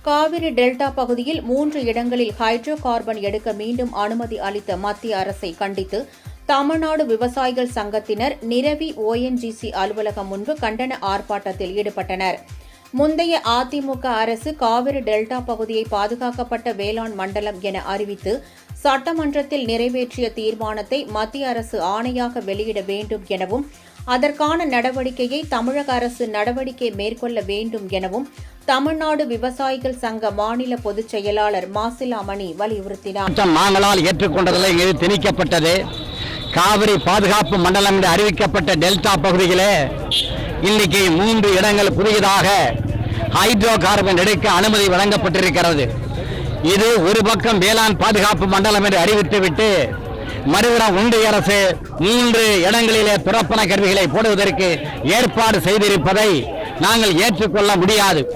Kaveri delta பகுதியில் 3 இடங்களில் hydro carbon எடுக்க மீண்டும் அனுமதி அளித்த மத்திய அரசை கண்டித்து தமிழ்நாடு விவசாயிகள் சங்கத்தினர் நிரவி ONGC அலுவலகம் முன்பு கண்டன ஆர்ப்பாட்டத்தில் ஈடுபட்டனர். முந்தைய அதிமுக அரசு காவிரி டெல்டா பகுதியை பாதுகாக்கப்பட்ட வேளாண் மண்டலம் என அறிவித்து சட்டமன்றத்தில் நிறைவேற்றிய தீர்மானத்தை மத்திய அரசு ஆணையாக வெளியிட வேண்டும் எனவும் அதற்கான நடவடிக்கையை தமிழக அரசு நடவடிக்கை மேற்கொள்ள வேண்டும் எனவும் தமிழ்நாடு விவசாயிகள் சங்க மாநில பொதுச் செயலாளர் மாசிலாமணி வலியுறுத்தினார். நாங்களால் ஏற்றுக்கொண்டதில் இது திணிக்கப்பட்டது. காவிரி பாதுகாப்பு மண்டலம் என்று அறிவிக்கப்பட்ட டெல்டா பகுதியிலே இன்னைக்கு 3 இடங்கள் புதியதாக ஹைட்ரோ கார்பன் எடுக்க அனுமதி வழங்கப்பட்டிருக்கிறது. இது ஒரு பக்கம் வேளாண் பாதுகாப்பு மண்டலம் என்று அறிவித்துவிட்டு மறுபுறம் ஒன்றிய அரசு 3 இடங்களிலே துரப்பன கருவிகளை போடுவதற்கு ஏற்பாடு செய்திருப்பதை நாங்கள் ஏற்றுக்கொள்ள முடியாது.